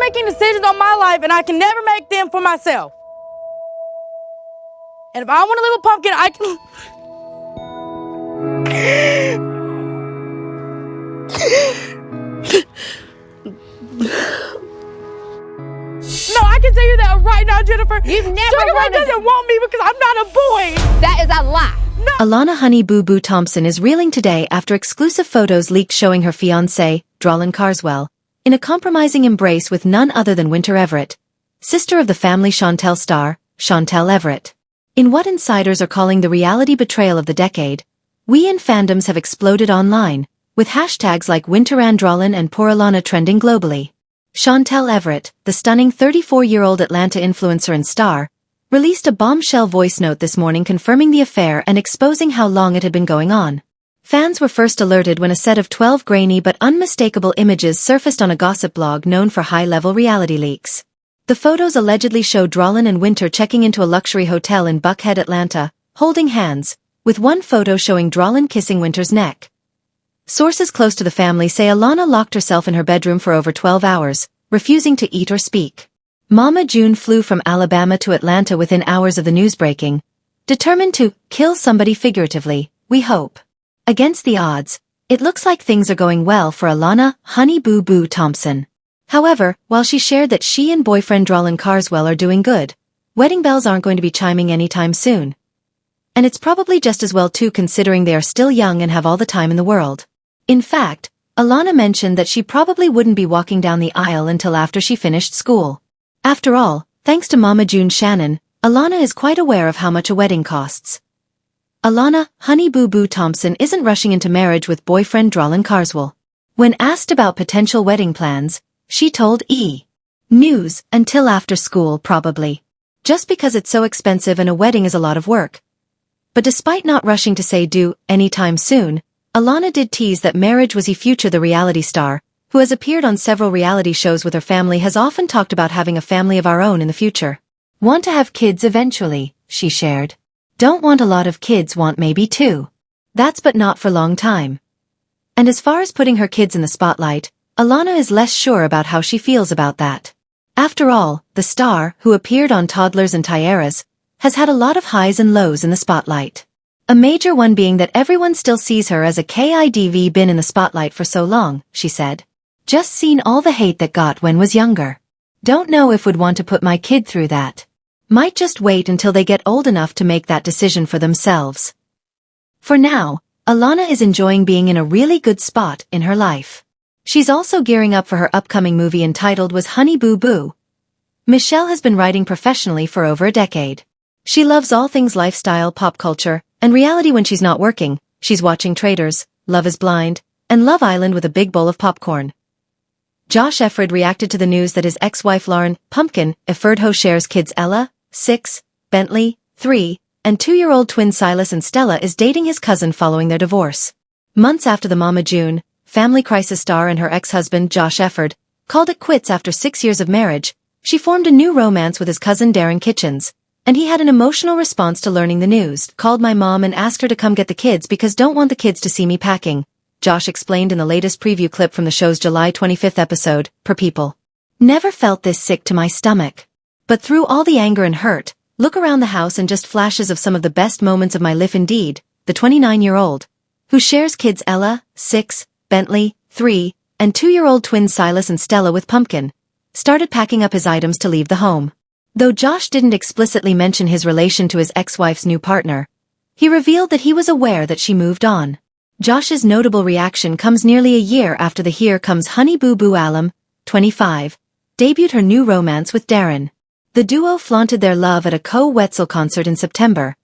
making decisions on my life, and I can never make them for myself. And if I want to live with Pumpkin, I can... No, I can tell you that right now, Jennifer. You've never Sugar doesn't want me because I'm not a boy. That is a lie. No. Alana Honey Boo Boo Thompson is reeling today after exclusive photos leaked showing her fiancé, Dralin Carswell, in a compromising embrace with none other than Winter Everett, sister of the family Chantel star, Chantel Everett. In what insiders are calling the reality betrayal of the decade, we in fandoms have exploded online, with hashtags like WinterandDralin and Poor Alana trending globally. Chantel Everett, the stunning 34-year-old Atlanta influencer and star, released a bombshell voice note this morning confirming the affair and exposing how long it had been going on. Fans were first alerted when a set of 12 grainy but unmistakable images surfaced on a gossip blog known for high-level reality leaks. The photos allegedly show Dralin and Winter checking into a luxury hotel in Buckhead, Atlanta, holding hands, with one photo showing Dralin kissing Winter's neck. Sources close to the family say Alana locked herself in her bedroom for over 12 hours, refusing to eat or speak. Mama June flew from Alabama to Atlanta within hours of the news breaking, determined to kill somebody figuratively, we hope. Against the odds, it looks like things are going well for Alana Honey Boo Boo Thompson. However, while she shared that she and boyfriend Dralin Carswell are doing good, wedding bells aren't going to be chiming anytime soon. And it's probably just as well too considering they are still young and have all the time in the world. In fact, Alana mentioned that she probably wouldn't be walking down the aisle until after she finished school. After all, thanks to Mama June Shannon, Alana is quite aware of how much a wedding costs. Alana Honey Boo Boo Thompson isn't rushing into marriage with boyfriend Dralin Carswell. When asked about potential wedding plans, she told E! News, until after school probably. Just because it's so expensive and a wedding is a lot of work. But despite not rushing to say do anytime soon, Alana did tease that marriage was future. The reality star, who has appeared on several reality shows with her family, has often talked about having a family of our own in the future. Want to have kids eventually, she shared. Don't want a lot of kids, want maybe two. That's but not for long time. And as far as putting her kids in the spotlight, Alana is less sure about how she feels about that. After all, the star, who appeared on Toddlers and Tiaras, has had a lot of highs and lows in the spotlight. A major one being that everyone still sees her as a kid, been in the spotlight for so long, she said. Just seen all the hate that got when was younger. Don't know if would want to put my kid through that. Might just wait until they get old enough to make that decision for themselves. For now, Alana is enjoying being in a really good spot in her life. She's also gearing up for her upcoming movie entitled Was Honey Boo Boo. Michelle has been writing professionally for over a decade. She loves all things lifestyle, pop culture, and reality. When she's not working, she's watching Traitors, Love is Blind, and Love Island with a big bowl of popcorn. Josh Eford reacted to the news that his ex-wife Lauren Pumpkin Efordho shares kids Ella, 6, Bentley, 3, and 2-year-old twin Silas and Stella is dating his cousin following their divorce. Months after the Mama June, Family Crisis star and her ex-husband Josh Eford called it quits after 6 years of marriage, she formed a new romance with his cousin Darren Kitchens, and he had an emotional response to learning the news. Called my mom and asked her to come get the kids because don't want the kids to see me packing, Josh explained in the latest preview clip from the show's July 25th episode, Per People. Never felt this sick to my stomach. But through all the anger and hurt, look around the house and just flashes of some of the best moments of my life indeed, the 29-year-old, who shares kids Ella, 6, Bentley, 3, and 2-year-old twins Silas and Stella with Pumpkin, started packing up his items to leave the home. Though Josh didn't explicitly mention his relation to his ex-wife's new partner, he revealed that he was aware that she moved on. Josh's notable reaction comes nearly a year after the Here Comes Honey Boo Boo alum, 25, debuted her new romance with Darren. The duo flaunted their love at a Co-Wetzel concert in September,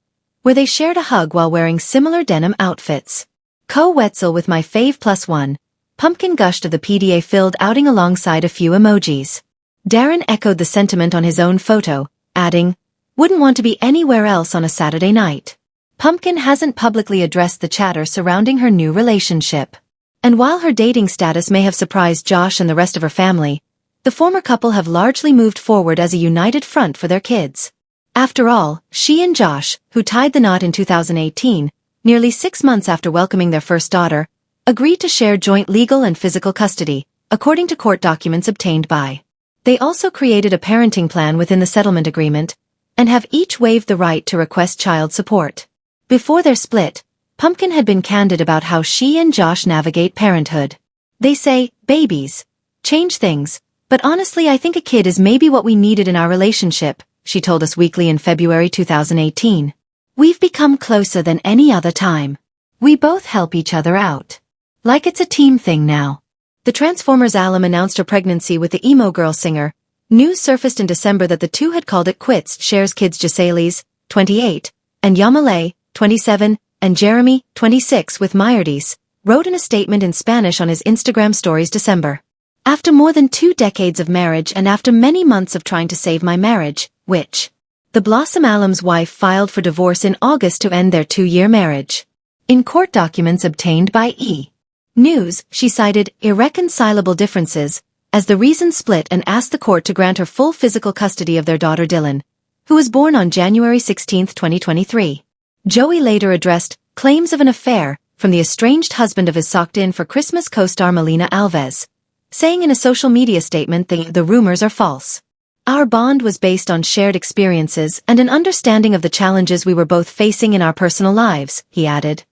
where they shared a hug while wearing similar denim outfits. Co-Wetzel with my fave +1, Pumpkin gushed of the PDA-filled outing alongside a few emojis. Darren echoed the sentiment on his own photo, adding, "Wouldn't want to be anywhere else on a Saturday night." Pumpkin hasn't publicly addressed the chatter surrounding her new relationship. And while her dating status may have surprised Josh and the rest of her family, the former couple have largely moved forward as a united front for their kids. After all, she and Josh, who tied the knot in 2018, nearly 6 months after welcoming their first daughter, agreed to share joint legal and physical custody, according to court documents obtained by They also created a parenting plan within the settlement agreement, and have each waived the right to request child support. Before their split, Pumpkin had been candid about how she and Josh navigate parenthood. They say, babies change things, but honestly I think a kid is maybe what we needed in our relationship, she told Us Weekly in February 2018. We've become closer than any other time. We both help each other out. Like it's a team thing now. The Transformers alum announced her pregnancy with the emo girl singer. News surfaced in December that the two had called it quits. Shares kids Gisele's, 28, and Yamale, 27, and Jeremy, 26 with Myerdes, wrote in a statement in Spanish on his Instagram stories December. After more than 2 decades of marriage and after many months of trying to save my marriage, which the Blossom alum's wife filed for divorce in August to end their 2-year marriage. In court documents obtained by E! News, she cited irreconcilable differences as the reason split and asked the court to grant her full physical custody of their daughter Dylan, who was born on January 16, 2023. Joey later addressed claims of an affair from the estranged husband of his socked-in for Christmas co-star Melina Alves, saying in a social media statement the rumors are false. Our bond was based on shared experiences and an understanding of the challenges we were both facing in our personal lives, he added.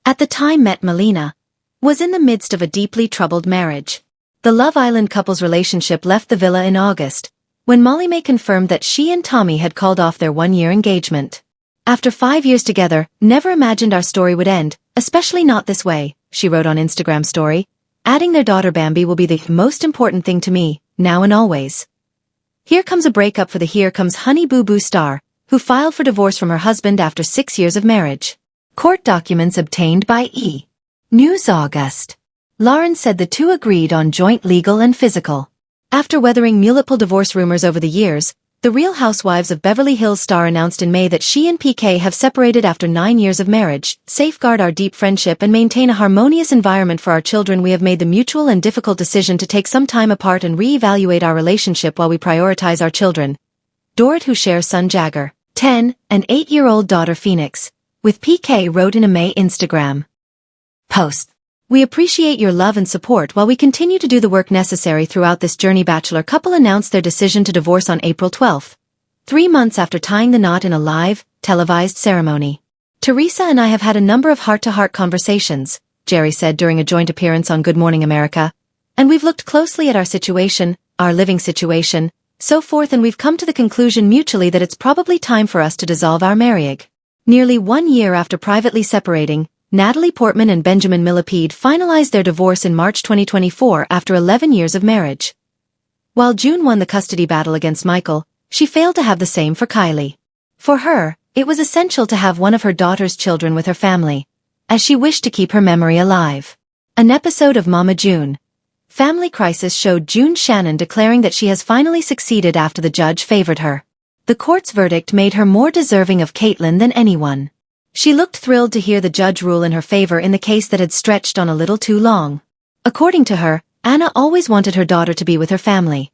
At the time Melina was in the midst of a deeply troubled marriage. The Love Island couple's relationship left the villa in August, when Molly Mae confirmed that she and Tommy had called off their 1-year engagement. After 5 years together, never imagined our story would end, especially not this way, she wrote on Instagram story, adding their daughter Bambi will be the most important thing to me, now and always. Here comes a breakup for the Here Comes Honey Boo Boo star, who filed for divorce from her husband after 6 years of marriage. Court documents obtained by E! News August. Lauren said the two agreed on joint legal and physical. After weathering multiple divorce rumors over the years, the Real Housewives of Beverly Hills star announced in May that she and PK have separated after 9 years of marriage. Safeguard our deep friendship and maintain a harmonious environment for our children. We have made the mutual and difficult decision to take some time apart and re-evaluate our relationship while we prioritize our children. Dorit, who shares son Jagger, 10, and 8-year-old daughter Phoenix, with PK, wrote in a May Instagram post. We appreciate your love and support while we continue to do the work necessary throughout this journey. Bachelor couple announced their decision to divorce on April 12, 3 months after tying the knot in a live, televised ceremony. Teresa and I have had a number of heart-to-heart conversations, Jerry said during a joint appearance on Good Morning America, and we've looked closely at our situation, our living situation, so forth, and we've come to the conclusion mutually that it's probably time for us to dissolve our marriage. Nearly 1 year after privately separating, Natalie Portman and Benjamin Millipede finalized their divorce in March 2024 after 11 years of marriage. While June won the custody battle against Michael, she failed to have the same for Kylie. For her, it was essential to have one of her daughter's children with her family, as she wished to keep her memory alive. An episode of Mama June. Family Crisis showed June Shannon declaring that she has finally succeeded after the judge favored her. The court's verdict made her more deserving of Caitlyn than anyone. She looked thrilled to hear the judge rule in her favor in the case that had stretched on a little too long. According to her, Anna always wanted her daughter to be with her family.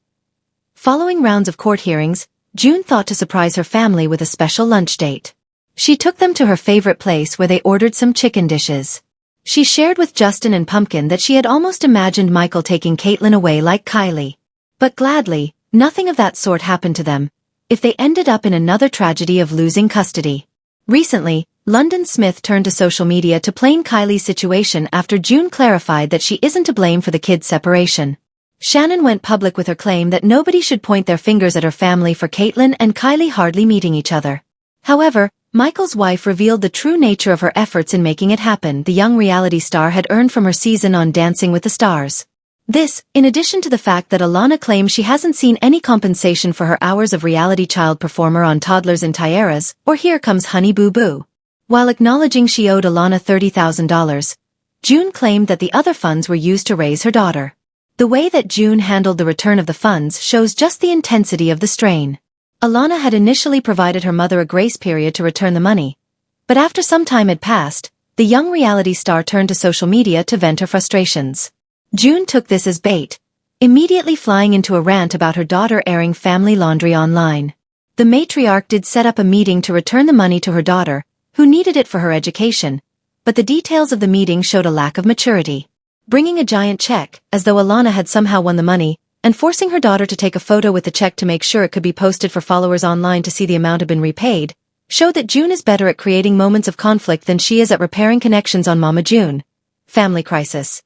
Following rounds of court hearings, June thought to surprise her family with a special lunch date. She took them to her favorite place where they ordered some chicken dishes. She shared with Justin and Pumpkin that she had almost imagined Michael taking Caitlyn away like Kylie. But gladly, nothing of that sort happened to them, if they ended up in another tragedy of losing custody. Recently, London Smith turned to social media to blame Kylie's situation after June clarified that she isn't to blame for the kids' separation. Shannon went public with her claim that nobody should point their fingers at her family for Caitlyn and Kylie hardly meeting each other. However, Michael's wife revealed the true nature of her efforts in making it happen. The young reality star had earned from her season on Dancing with the Stars. This, in addition to the fact that Alana claims she hasn't seen any compensation for her hours of reality child performer on Toddlers in Tiaras, or Here Comes Honey Boo Boo. While acknowledging she owed Alana $30,000, June claimed that the other funds were used to raise her daughter. The way that June handled the return of the funds shows just the intensity of the strain. Alana had initially provided her mother a grace period to return the money, but after some time had passed, the young reality star turned to social media to vent her frustrations. June took this as bait, immediately flying into a rant about her daughter airing family laundry online. The matriarch did set up a meeting to return the money to her daughter, who needed it for her education, but the details of the meeting showed a lack of maturity. Bringing a giant check, as though Alana had somehow won the money, and forcing her daughter to take a photo with the check to make sure it could be posted for followers online to see the amount had been repaid, showed that June is better at creating moments of conflict than she is at repairing connections on Mama June. Family crisis.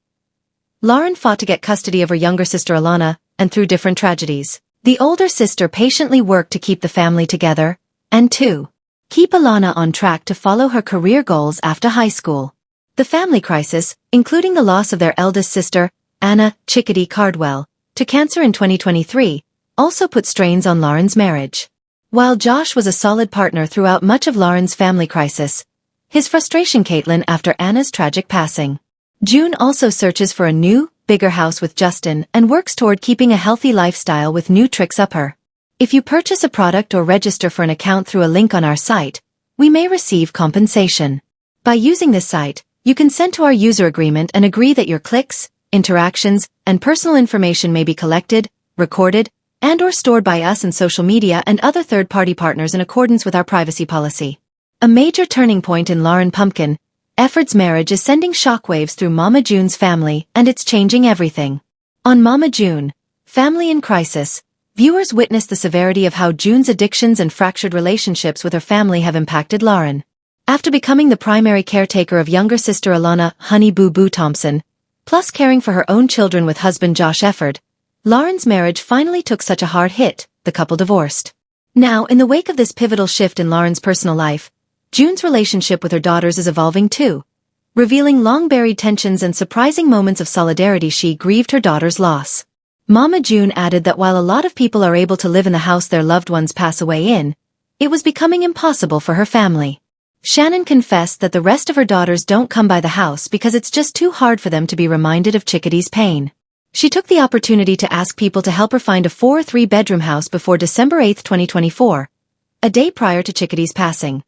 Lauren fought to get custody of her younger sister Alana, and through different tragedies, the older sister patiently worked to keep the family together, and to keep Alana on track to follow her career goals after high school. The family crisis, including the loss of their eldest sister, Anna Chickadee Cardwell, to cancer in 2023, also put strains on Lauren's marriage. While Josh was a solid partner throughout much of Lauren's family crisis, his frustration Caitlin after Anna's tragic passing. June also searches for a new, bigger house with Justin and works toward keeping a healthy lifestyle with new tricks up her. If you purchase a product or register for an account through a link on our site, we may receive compensation. By using this site, you consent to our user agreement and agree that your clicks, interactions, and personal information may be collected, recorded, and/or stored by us and social media and other third-party partners in accordance with our privacy policy. A major turning point in Lauren Pumpkin Efford's marriage is sending shockwaves through Mama June's family, and it's changing everything. On Mama June, Family in Crisis, viewers witness the severity of how June's addictions and fractured relationships with her family have impacted Lauren. After becoming the primary caretaker of younger sister Alana Honey Boo Boo Thompson, plus caring for her own children with husband Josh Efford, Lauren's marriage finally took such a hard hit, the couple divorced. Now, in the wake of this pivotal shift in Lauren's personal life, June's relationship with her daughters is evolving too, revealing long-buried tensions and surprising moments of solidarity. She grieved her daughter's loss. Mama June added that while a lot of people are able to live in the house their loved ones pass away in, it was becoming impossible for her family. Shannon confessed that the rest of her daughters don't come by the house because it's just too hard for them to be reminded of Chickadee's pain. She took the opportunity to ask people to help her find a 4 or 3-bedroom house before December 8, 2024, a day prior to Chickadee's passing.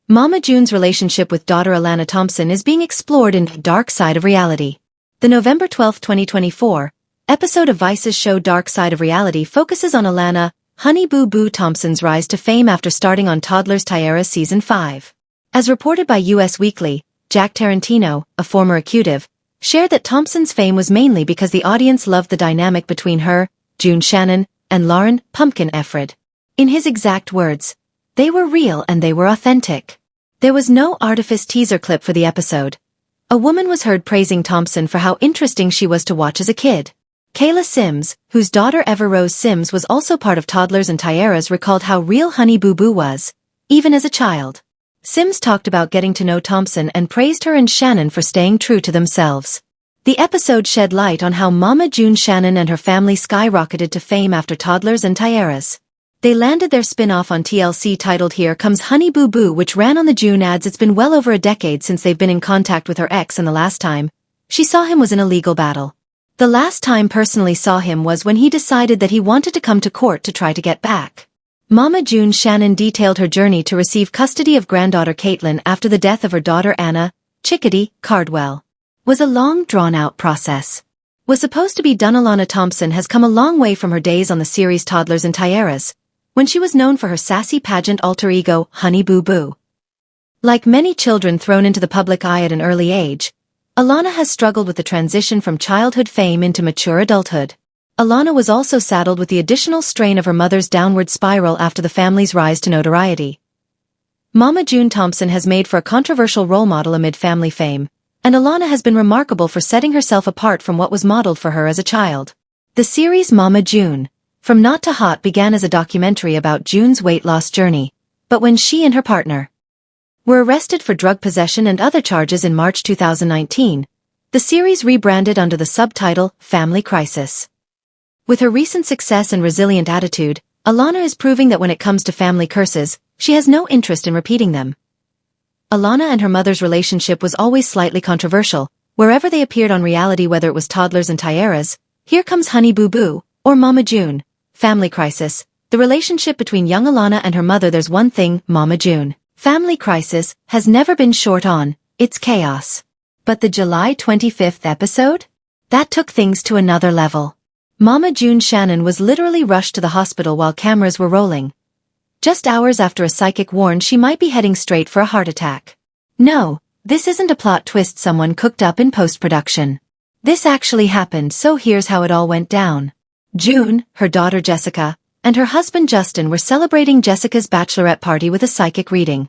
Mama June's relationship with daughter Alana Thompson is being explored in Dark Side of Reality. The November 12, 2024, episode of Vice's show Dark Side of Reality focuses on Alana Honey Boo Boo Thompson's rise to fame after starting on Toddlers Tiara Season 5. As reported by US Weekly, Jack Tarantino, a former executive, shared that Thompson's fame was mainly because the audience loved the dynamic between her, June Shannon, and Lauren Pumpkin Efford. In his exact words, "They were real and they were authentic." There was no artifice teaser clip for the episode. A woman was heard praising Thompson for how interesting she was to watch as a kid. Kayla Sims, whose daughter Ever Rose Sims was also part of Toddlers and Tiaras, recalled how real Honey Boo Boo was, even as a child. Sims talked about getting to know Thompson and praised her and Shannon for staying true to themselves. The episode shed light on how Mama June Shannon and her family skyrocketed to fame after Toddlers and Tiaras. They landed their spin-off on TLC titled Here Comes Honey Boo Boo, which ran on the June ads. It's been well over a decade since they've been in contact with her ex, and the last time she saw him was in a legal battle. The last time personally saw him was when he decided that he wanted to come to court to try to get back. Mama June Shannon detailed her journey to receive custody of granddaughter Caitlin after the death of her daughter Anna Chickadee Cardwell. Was a long drawn-out process. Was supposed to be done. Alana Thompson has come a long way from her days on the series Toddlers and Tiaras, when she was known for her sassy pageant alter ego Honey Boo Boo. Like many children thrown into the public eye at an early age, Alana has struggled with the transition from childhood fame into mature adulthood. Alana was also saddled with the additional strain of her mother's downward spiral after the family's rise to notoriety. Mama June Thompson has made for a controversial role model amid family fame, and Alana has been remarkable for setting herself apart from what was modeled for her as a child. The series Mama June, From Not to Hot began as a documentary about June's weight loss journey, but when she and her partner were arrested for drug possession and other charges in March 2019, the series rebranded under the subtitle Family Crisis. With her recent success and resilient attitude, Alana is proving that when it comes to family curses, she has no interest in repeating them. Alana and her mother's relationship was always slightly controversial, wherever they appeared on reality, whether it was Toddlers and Tiaras, Here Comes Honey Boo Boo, or Mama June, Family Crisis. The relationship between young Alana and her mother. There's one thing Mama June, Family Crisis, has never been short on: it's chaos. But the July 25th episode? That took things to another level. Mama June Shannon was literally rushed to the hospital while cameras were rolling, just hours after a psychic warned she might be heading straight for a heart attack. No, this isn't a plot twist someone cooked up in post-production. This actually happened, so here's how it all went down. June, her daughter Jessica, and her husband Justin were celebrating Jessica's bachelorette party with a psychic reading.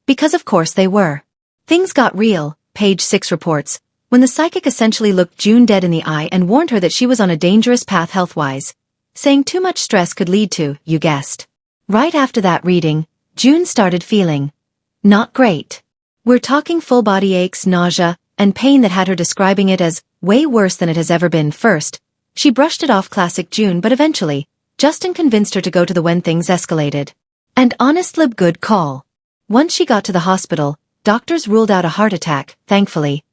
Because of course they were. Things got real, Page 6 reports, when the psychic essentially looked June dead in the eye and warned her that she was on a dangerous path health-wise, saying too much stress could lead to, you guessed. Right after that reading, June started feeling not great. We're talking full body aches, nausea, and pain that had her describing it as way worse than it has ever been. First, she brushed it off, classic June, but eventually, Justin convinced her to go to the when things escalated. And honestly, good call. Once she got to the hospital, doctors ruled out a heart attack, thankfully.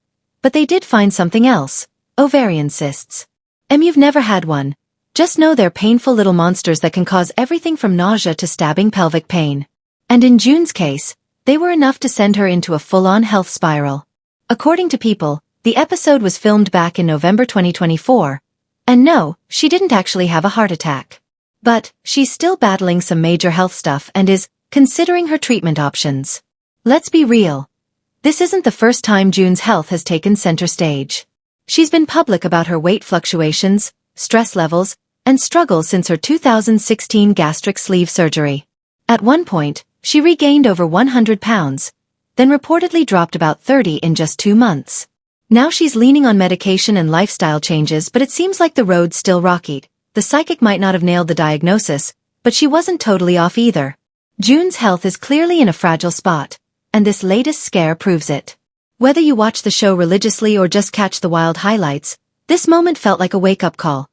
But they did find something else, ovarian cysts. You've never had one. Just know they're painful little monsters that can cause everything from nausea to stabbing pelvic pain. And in June's case, they were enough to send her into a full-on health spiral. According to People, the episode was filmed back in November 2024. And no, she didn't actually have a heart attack. But she's still battling some major health stuff and is considering her treatment options. Let's be real. This isn't the first time June's health has taken center stage. She's been public about her weight fluctuations, stress levels, and struggles since her 2016 gastric sleeve surgery. At one point, she regained over 100 pounds, then reportedly dropped about 30 in just 2 months. Now she's leaning on medication and lifestyle changes, but it seems like the road's still rocky. The psychic might not have nailed the diagnosis, but she wasn't totally off either. June's health is clearly in a fragile spot, and this latest scare proves it. Whether you watch the show religiously or just catch the wild highlights, this moment felt like a wake-up call.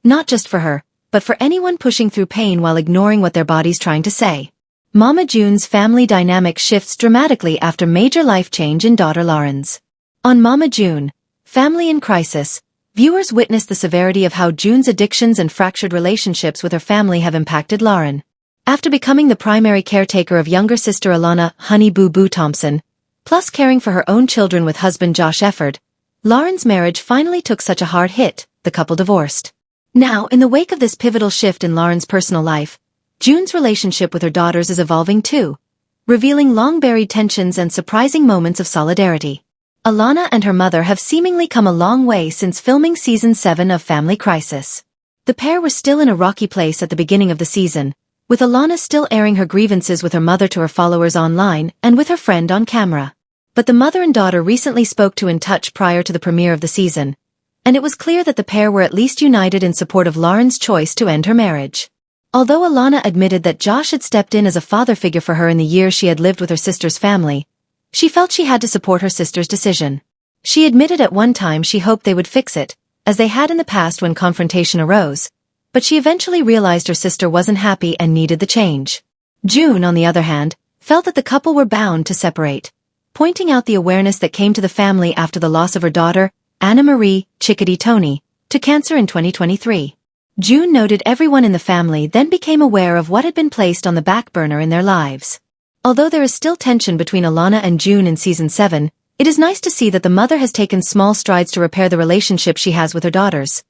Not just for her, but for anyone pushing through pain while ignoring what their body's trying to say. Mama June's family dynamic shifts dramatically after major life change in daughter Lauren's. On Mama June, Family in Crisis, viewers witness the severity of how June's addictions and fractured relationships with her family have impacted Lauren. After becoming the primary caretaker of younger sister Alana, Honey Boo Boo Thompson, plus caring for her own children with husband Josh Efford, Lauren's marriage finally took such a hard hit, the couple divorced. Now, in the wake of this pivotal shift in Lauren's personal life, June's relationship with her daughters is evolving too, revealing long-buried tensions and surprising moments of solidarity. Alana and her mother have seemingly come a long way since filming Season 7 of Family Crisis. The pair were still in a rocky place at the beginning of the season, with Alana still airing her grievances with her mother to her followers online and with her friend on camera. But the mother and daughter recently spoke to In Touch prior to the premiere of the season, and it was clear that the pair were at least united in support of Lauren's choice to end her marriage. Although Alana admitted that Josh had stepped in as a father figure for her in the years she had lived with her sister's family, she felt she had to support her sister's decision. She admitted at one time she hoped they would fix it, as they had in the past when confrontation arose, but she eventually realized her sister wasn't happy and needed the change. June, on the other hand, felt that the couple were bound to separate, pointing out the awareness that came to the family after the loss of her daughter, Anna Marie Chickadee Tony, to cancer in 2023. June noted everyone in the family then became aware of what had been placed on the back burner in their lives. Although there is still tension between Alana and June in Season 7, it is nice to see that the mother has taken small strides to repair the relationship she has with her daughters.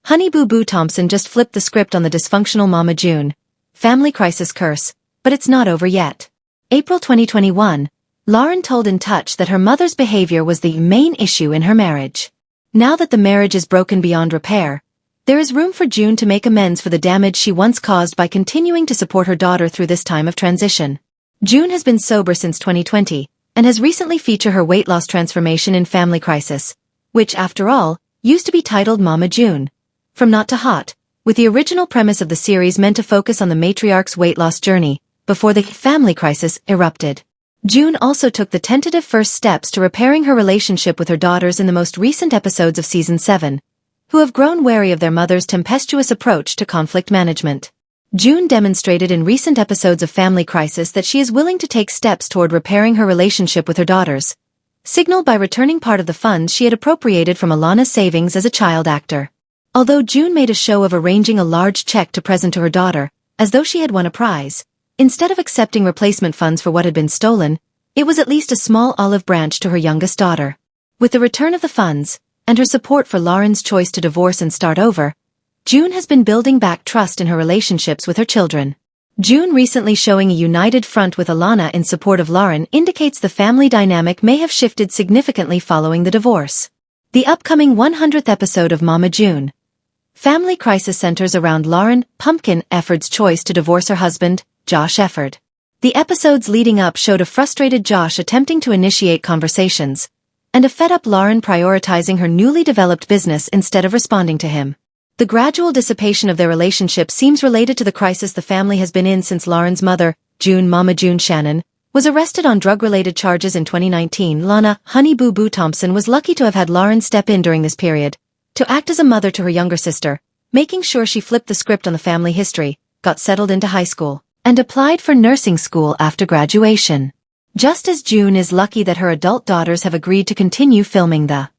Honey Boo Boo Thompson just flipped the script on the dysfunctional Mama June Family Crisis curse, but it's not over yet. April 2021, Lauren told In Touch that her mother's behavior was the main issue in her marriage. Now that the marriage is broken beyond repair, there is room for June to make amends for the damage she once caused by continuing to support her daughter through this time of transition. June has been sober since 2020, and has recently featured her weight loss transformation in Family Crisis, which, after all, used to be titled Mama June. From Not to Hot, with the original premise of the series meant to focus on the matriarch's weight loss journey, before the Family Crisis erupted. June also took the tentative first steps to repairing her relationship with her daughters in the most recent episodes of Season 7, who have grown wary of their mother's tempestuous approach to conflict management. June demonstrated in recent episodes of Family Crisis that she is willing to take steps toward repairing her relationship with her daughters, signaled by returning part of the funds she had appropriated from Alana's savings as a child actor. Although June made a show of arranging a large check to present to her daughter, as though she had won a prize, instead of accepting replacement funds for what had been stolen, it was at least a small olive branch to her youngest daughter. With the return of the funds, and her support for Lauren's choice to divorce and start over, June has been building back trust in her relationships with her children. June recently showing a united front with Alana in support of Lauren indicates the family dynamic may have shifted significantly following the divorce. The upcoming 100th episode of Mama June Family crisis centers around Lauren "Pumpkin" Efford's choice to divorce her husband, Josh Efford. The episodes leading up showed a frustrated Josh attempting to initiate conversations, and a fed-up Lauren prioritizing her newly developed business instead of responding to him. The gradual dissipation of their relationship seems related to the crisis the family has been in since Lauren's mother, Mama June Shannon, was arrested on drug-related charges in 2019. Alana, Honey Boo Boo Thompson was lucky to have had Lauren step in during this period, to act as a mother to her younger sister, making sure she flipped the script on the family history, got settled into high school, and applied for nursing school after graduation. Just as June is lucky that her adult daughters have agreed to continue filming the